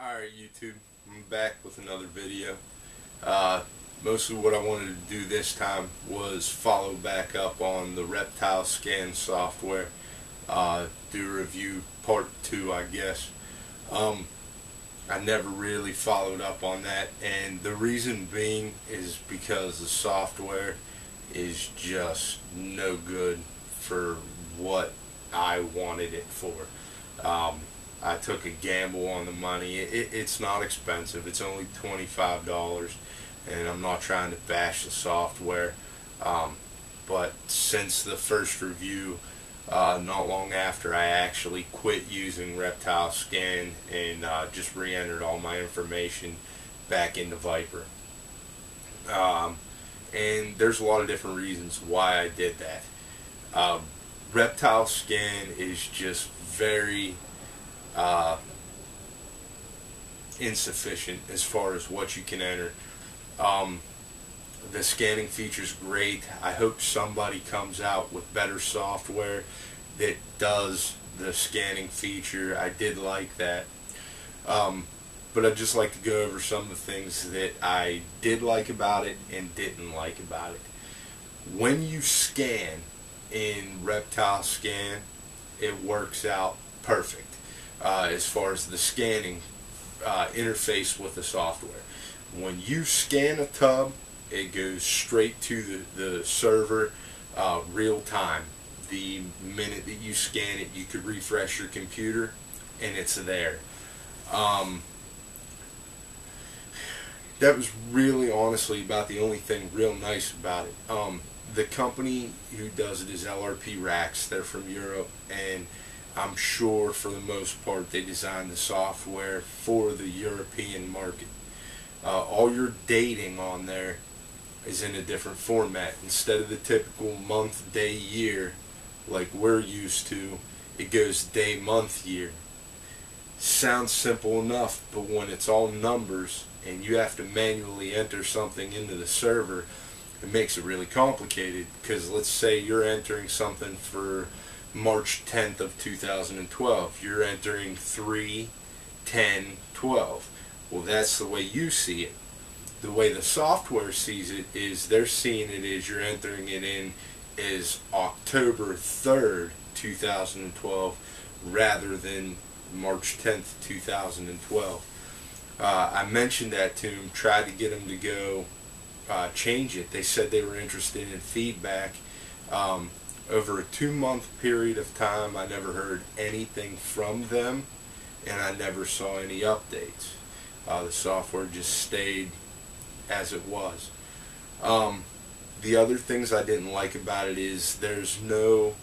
Alright YouTube, I'm back with another video. Mostly what I wanted to do this time was follow back up on the Reptile Scan software. Do review part 2, I guess. I never really followed up on that, and the reason being is because the software is just no good for what I wanted it for. I took a gamble on the money. It's not expensive. It's only $25, and I'm not trying to bash the software. But since the first review, not long after, I actually quit using Reptile Scan and just re-entered all my information back into Viper. And there's a lot of different reasons why I did that. Reptile Scan is just very insufficient as far as what you can enter. The scanning feature's great. I hope somebody comes out with better software that does the scanning feature. I did like that. But I'd just like to go over some of the things that I did like about it and didn't like about it. When you scan in Reptile Scan, it works out perfect as far as the scanning interface with the software. When you scan a tub, it goes straight to the server real time. The minute that you scan it, you could refresh your computer and it's there. That was really honestly about the only thing real nice about it. The company who does it is LRP Racks. They're from Europe, and I'm sure for the most part they designed the software for the European market. All your dating on there is in a different format. Instead of the typical month, day, year like we're used to, it goes day, month, year. Sounds simple enough, but when it's all numbers and you have to manually enter something into the server, it makes it really complicated. Because let's say you're entering something for March 10th of 2012. You're entering 3/10/12. Well, that's the way you see it. The way the software sees it is they're seeing it as you're entering it in is October 3rd, 2012, rather than March 10th, 2012. I mentioned that to them, tried to get them to go change it. They said they were interested in feedback. Over a 2-month period of time, I never heard anything from them, and I never saw any updates. The software just stayed as it was. The other things I didn't like about it is there's no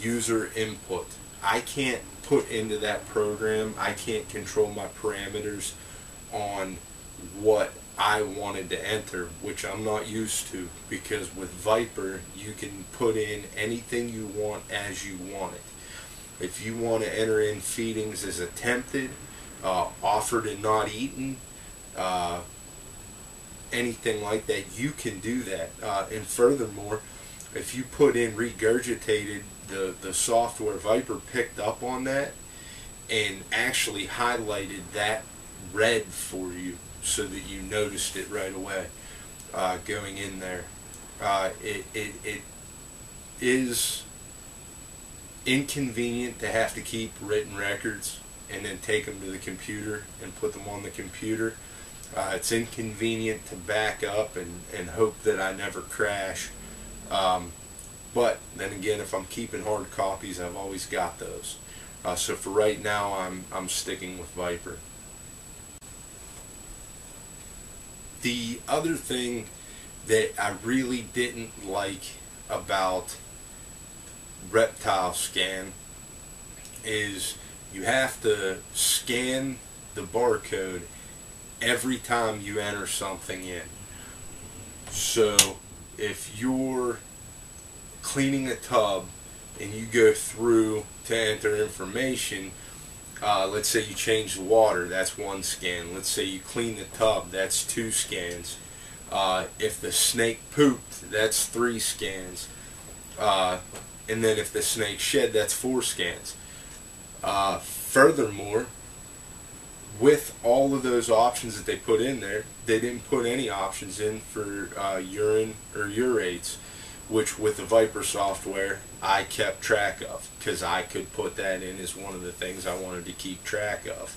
user input. I can't put into that program, I can't control my parameters on what I wanted to enter, which I'm not used to, because with Viper you can put in anything you want as you want it. If you want to enter in feedings as attempted, offered and not eaten, anything like that, you can do that. And furthermore, if you put in regurgitated, the software Viper picked up on that and actually highlighted that red for you so that you noticed it right away going in there. It is inconvenient to have to keep written records and then take them to the computer and put them on the computer. It's inconvenient to back up and hope that I never crash. But then again, if I'm keeping hard copies, I've always got those. So for right now, I'm sticking with Viper. The other thing that I really didn't like about Reptile Scan is you have to scan the barcode every time you enter something in. So if you're cleaning a tub and you go through to enter information, let's say you change the water, that's 1 scan. Let's say you clean the tub, that's 2 scans. If the snake pooped, that's 3 scans. And then if the snake shed, that's 4 scans. Furthermore, with all of those options that they put in there, they didn't put any options in for urine or urates, which with the Viper software I kept track of, because I could put that in as one of the things I wanted to keep track of.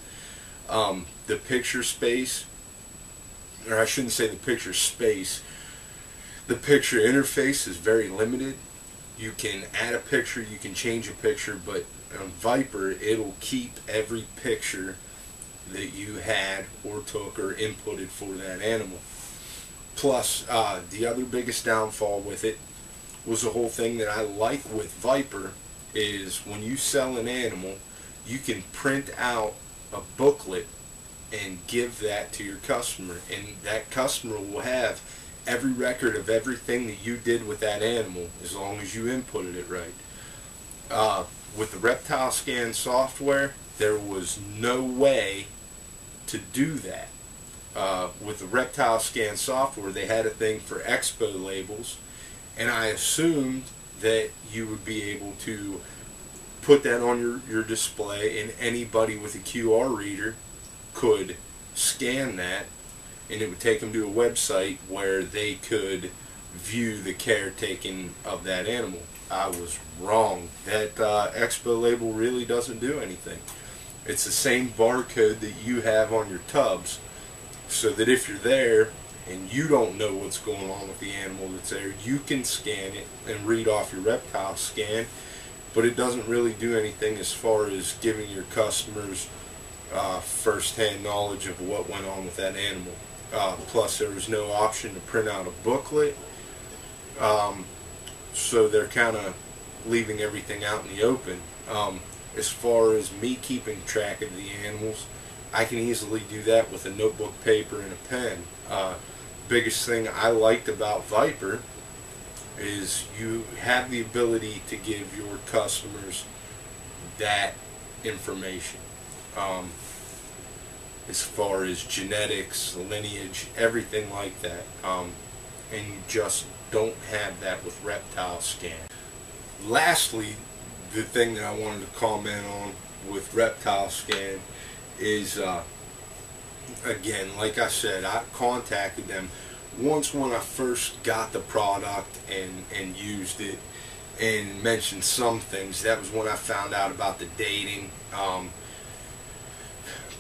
The picture space, or I shouldn't say the picture space, the picture interface is very limited. You can add a picture, you can change a picture, but on Viper it'll keep every picture that you had or took or inputted for that animal. Plus, the other biggest downfall with it was the whole thing that I like with Viper is when you sell an animal, you can print out a booklet and give that to your customer, and that customer will have every record of everything that you did with that animal as long as you inputted it right. With the Reptile Scan software, there was no way to do that. With the Reptile Scan software, they had a thing for expo labels, and I assumed that you would be able to put that on your display, and anybody with a QR reader could scan that, and it would take them to a website where they could view the care taken of that animal. I was wrong. That expo label really doesn't do anything. It's the same barcode that you have on your tubs, so that if you're there and you don't know what's going on with the animal that's there, you can scan it and read off your Reptile Scan, but it doesn't really do anything as far as giving your customers first-hand knowledge of what went on with that animal. Plus, there was no option to print out a booklet, so they're kind of leaving everything out in the open. As far as me keeping track of the animals, I can easily do that with a notebook, paper, and a pen. Biggest thing I liked about Viper is you have the ability to give your customers that information. As far as genetics, lineage, everything like that. And you just don't have that with Reptile Scan. Lastly, the thing that I wanted to comment on with Reptile Scan is, again, like I said, I contacted them once when I first got the product and used it and mentioned some things. That was when I found out about the dating,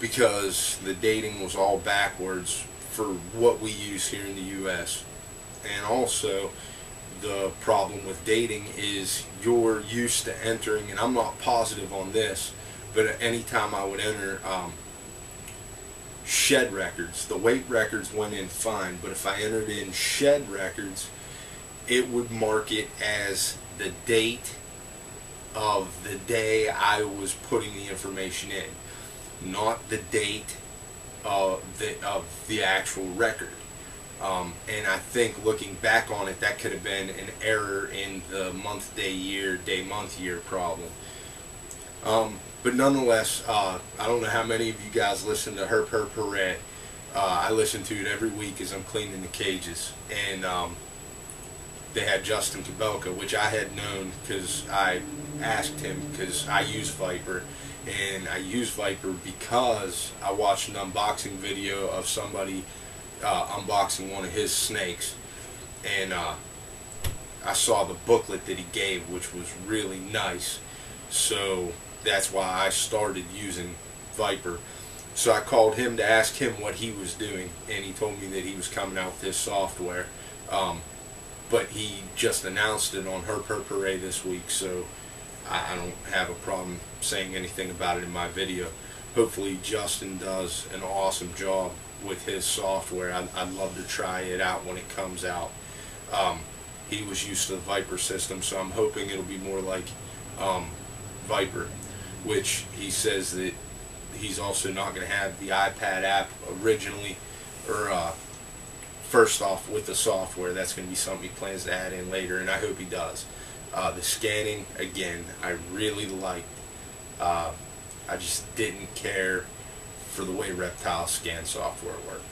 because the dating was all backwards for what we use here in the U.S. And also, the problem with dating is you're used to entering, and I'm not positive on this, but at any time I would enter shed records, the weight records went in fine, but if I entered in shed records, it would mark it as the date of the day I was putting the information in, not the date of the actual record. And I think looking back on it, that could have been an error in the month, day, year, day, month, year problem. But nonetheless, I don't know how many of you guys listen to Herp Herp Hooray. I listen to it every week as I'm cleaning the cages. And they had Justin Kabelka, which I had known because I asked him, because I use Viper. And I use Viper because I watched an unboxing video of somebody unboxing one of his snakes, and I saw the booklet that he gave, which was really nice. So that's why I started using Viper. So I called him to ask him what he was doing, and he told me that he was coming out with this software. But he just announced it on Herp Herp Hooray this week, so I don't have a problem saying anything about it in my video. Hopefully Justin does an awesome job with his software. I'd love to try it out when it comes out. He was used to the Viper system, so I'm hoping it'll be more like Viper, which he says that he's also not going to have the iPad app originally, or first off with the software. That's going to be something he plans to add in later, and I hope he does. The scanning, again, I really liked. I just didn't care for the way Reptile Scan software worked.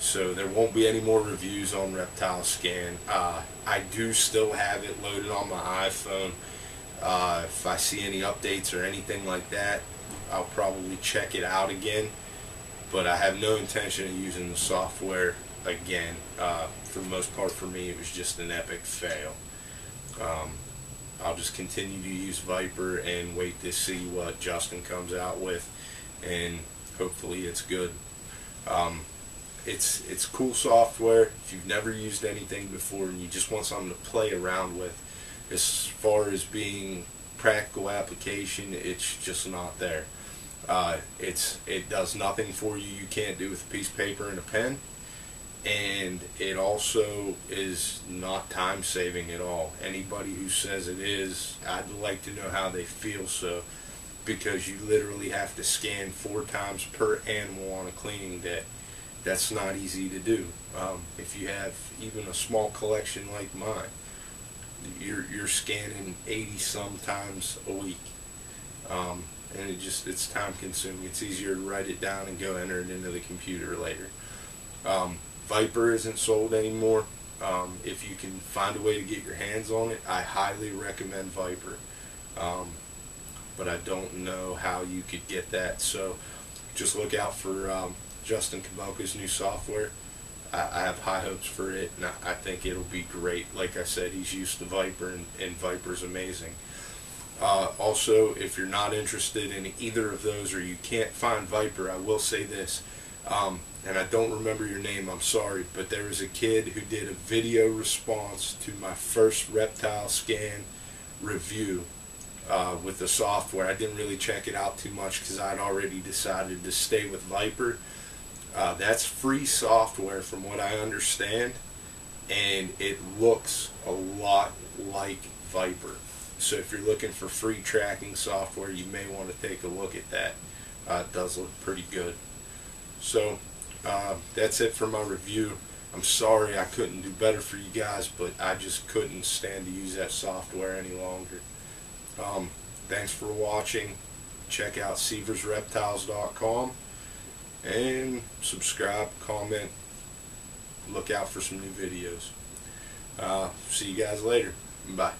So there won't be any more reviews on Reptile Scan. I do still have it loaded on my iPhone. If I see any updates or anything like that, I'll probably check it out again. but I have no intention of using the software again. For the most part, for me, it was just an epic fail. I'll just continue to use Viper and wait to see what Justin comes out with, and hopefully it's good. It's cool software. If you've never used anything before and you just want something to play around with, as far as being practical application, it's just not there. It does nothing for you you can't do with a piece of paper and a pen, and it also is not time saving at all. Anybody who says it is, I'd like to know how they feel, so, because you literally have to scan 4 times per animal on a cleaning day. That's not easy to do. If you have even a small collection like mine, you're scanning 80 sometimes a week, and it's time consuming. It's easier to write it down and go enter it into the computer later. Viper isn't sold anymore. If you can find a way to get your hands on it, I highly recommend Viper, but I don't know how you could get that, so just look out for Justin Kabelka's new software. I have high hopes for it, and I think it'll be great. Like I said, he's used to Viper, and Viper's amazing. Also, if you're not interested in either of those, or you can't find Viper, I will say this, and I don't remember your name, I'm sorry, but there was a kid who did a video response to my first Reptile Scan review with the software. I didn't really check it out too much because I'd already decided to stay with Viper. That's free software from what I understand, and it looks a lot like Viper. So if you're looking for free tracking software, you may want to take a look at that. It does look pretty good. So that's it for my review. I'm sorry I couldn't do better for you guys, but I just couldn't stand to use that software any longer. Thanks for watching. Check out SeeversReptiles.com and subscribe, comment, look out for some new videos. See you guys later. Bye.